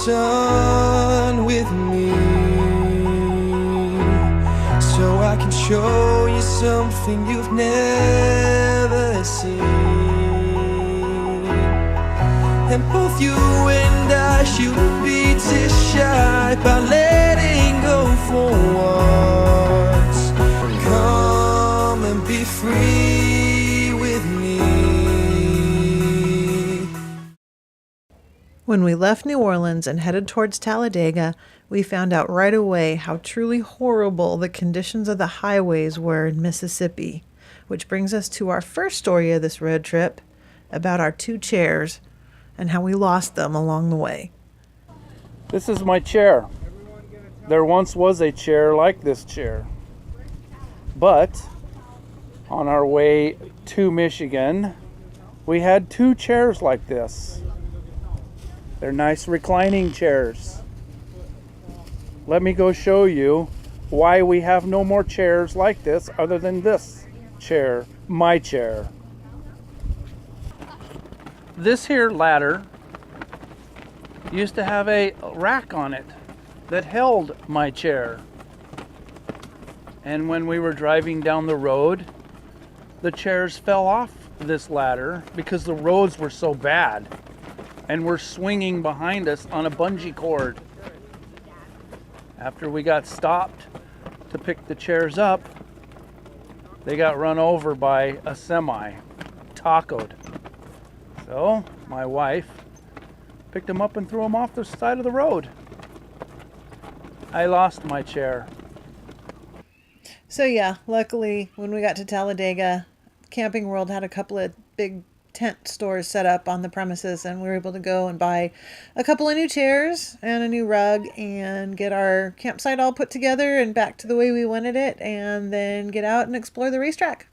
sun with me, so I can show you something you've never seen. And both you and I shouldn't be too shy by letting go for once. Come and be free with me. When we left New Orleans and headed towards Talladega, we found out right away how truly horrible the conditions of the highways were in Mississippi, which brings us to our first story of this road trip, about our 2 chairs and how we lost them along the way. This is my chair. There once was a chair like this chair. But on our way to Michigan, we had 2 chairs like this. They're nice reclining chairs. Let me go show you why we have no more chairs like this other than this chair, my chair. This here ladder used to have a rack on it that held my chair. And when we were driving down the road, the chairs fell off this ladder because the roads were so bad and were swinging behind us on a bungee cord. After we got stopped to pick the chairs up, they got run over by a semi, tacoed. So my wife picked them up and threw them off the side of the road. I lost my chair. So yeah, luckily when we got to Talladega, Camping World had a couple of big tent stores set up on the premises, and we were able to go and buy a couple of new chairs and a new rug and get our campsite all put together and back to the way we wanted it, and then get out and explore the racetrack.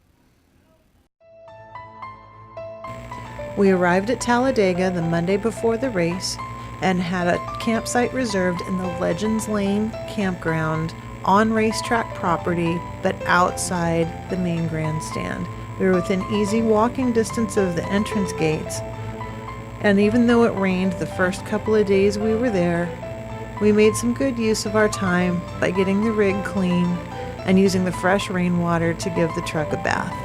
We arrived at Talladega the Monday before the race and had a campsite reserved in the Legends Lane campground on racetrack property, but outside the main grandstand. We were within easy walking distance of the entrance gates, and even though it rained the first couple of days we were there, we made some good use of our time by getting the rig clean and using the fresh rainwater to give the truck a bath.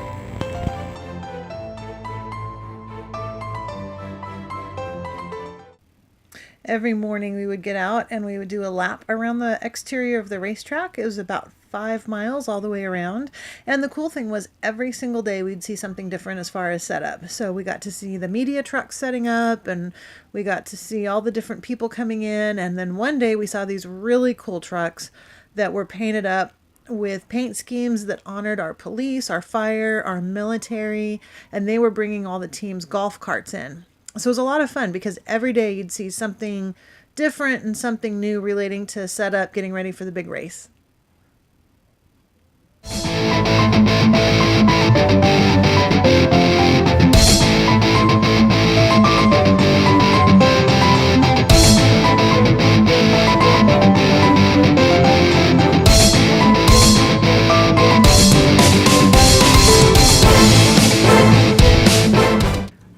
Every morning we would get out and we would do a lap around the exterior of the racetrack. It was about 5 miles all the way around. And the cool thing was every single day we'd see something different as far as setup. So we got to see the media trucks setting up, and we got to see all the different people coming in. And then one day we saw these really cool trucks that were painted up with paint schemes that honored our police, our fire, our military, and they were bringing all the teams' golf carts in. So it was a lot of fun because every day you'd see something different and something new relating to setup, getting ready for the big race.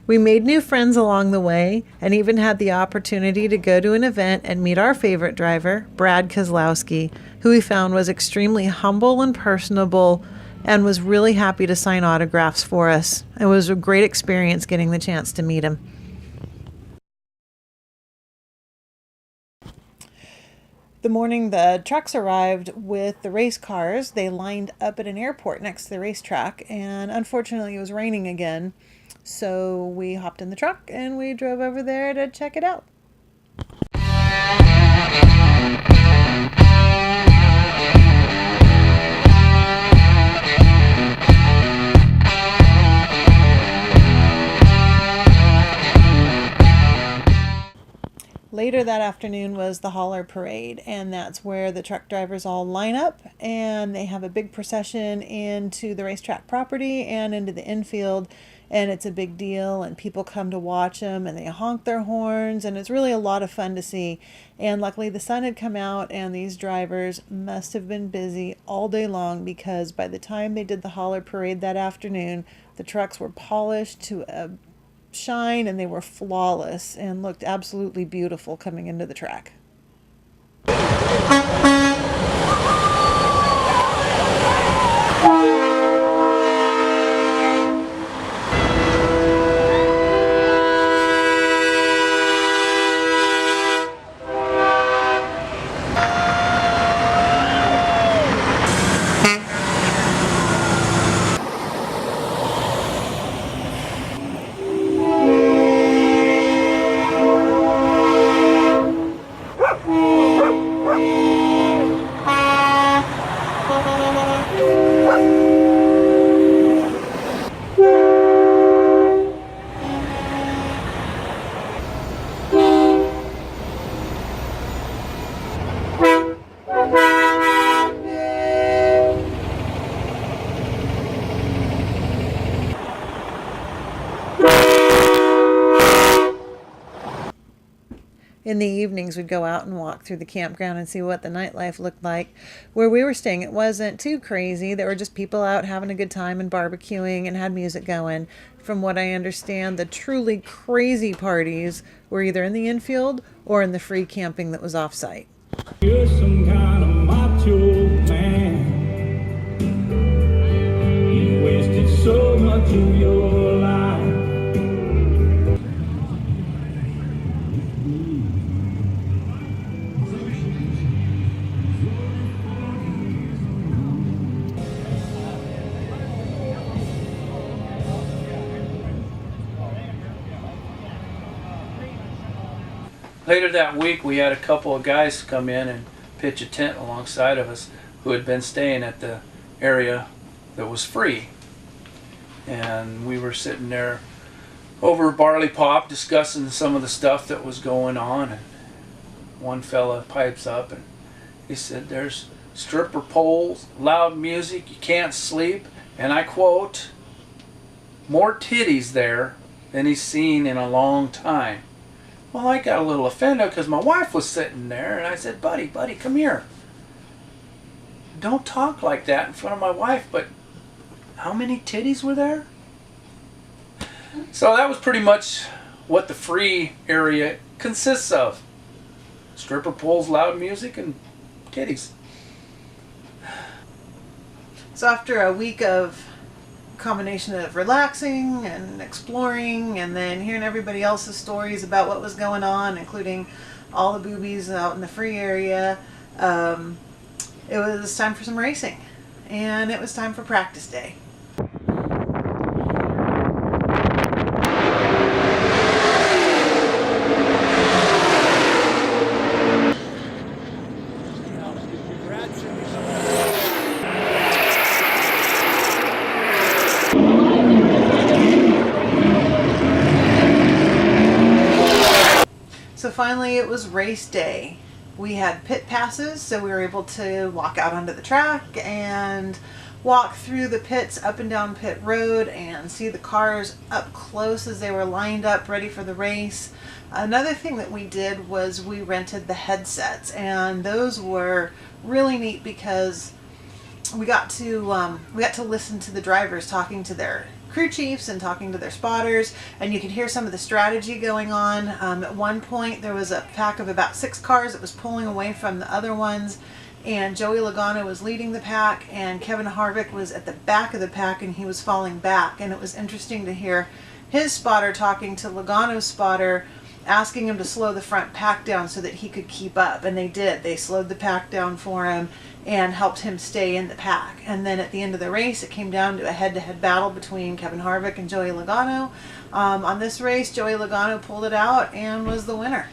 We made new friends along the way and even had the opportunity to go to an event and meet our favorite driver, Brad Keselowski, who we found was extremely humble and personable and was really happy to sign autographs for us. It was a great experience getting the chance to meet him. The morning the trucks arrived with the race cars, they lined up at an airport next to the racetrack, and unfortunately it was raining again. So we hopped in the truck and we drove over there to check it out. Later that afternoon was the hauler parade, and that's where the truck drivers all line up and they have a big procession into the racetrack property and into the infield, and it's a big deal and people come to watch them and they honk their horns, and it's really a lot of fun to see. And luckily the sun had come out and these drivers must have been busy all day long, because by the time they did the hauler parade that afternoon, the trucks were polished to a shine, and they were flawless and looked absolutely beautiful coming into the track. In the evenings, we'd go out and walk through the campground and see what the nightlife looked like. Where we were staying, it wasn't too crazy. There were just people out having a good time and barbecuing and had music going. From what I understand, the truly crazy parties were either in the infield or in the free camping that was off-site. You're some kind of macho man. You wasted so much of your life. Later that week, we had a couple of guys come in and pitch a tent alongside of us who had been staying at the area that was free. And we were sitting there over barley pop discussing some of the stuff that was going on. And one fella pipes up and he said, "There's stripper poles, loud music, you can't sleep, and I quote, more titties there than he's seen in a long time." Well, I got a little offended because my wife was sitting there, and I said, buddy, come here. Don't talk like that in front of my wife, but how many titties were there? So that was pretty much what the free area consists of. Stripper poles, loud music, and titties. So after a week of combination of relaxing and exploring and then hearing everybody else's stories about what was going on, including all the boobies out in the free area, it was time for some racing, and it was time for practice day. So finally it was race day. We had pit passes, so we were able to walk out onto the track and walk through the pits up and down pit road and see the cars up close as they were lined up ready for the race. Another thing that we did was we rented the headsets, and those were really neat because we got to listen to the drivers talking to their crew chiefs and talking to their spotters, and you could hear some of the strategy going on. At one point there was a pack of about 6 cars that was pulling away from the other ones, and Joey Logano was leading the pack and Kevin Harvick was at the back of the pack and he was falling back. And it was interesting to hear his spotter talking to Logano's spotter, asking him to slow the front pack down so that he could keep up, and they did. They slowed the pack down for him and helped him stay in the pack. And then at the end of the race, it came down to a head-to-head battle between Kevin Harvick and Joey Logano. On this race, Joey Logano pulled it out and was the winner.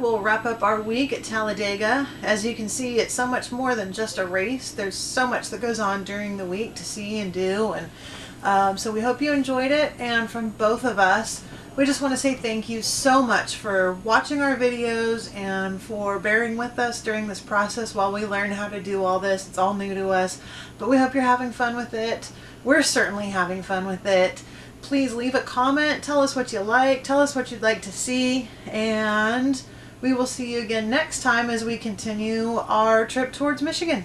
we'll wrap up our week at Talladega. As you can see, it's so much more than just a race. There's so much that goes on during the week to see and do, and so we hope you enjoyed it. And from both of us, we just want to say thank you so much for watching our videos and for bearing with us during this process while we learn how to do all this. It's all new to us, but we hope you're having fun with it. We're certainly having fun with it. Please leave a comment, tell us what you like, tell us what you'd like to see, and we will see you again next time as we continue our trip towards Michigan.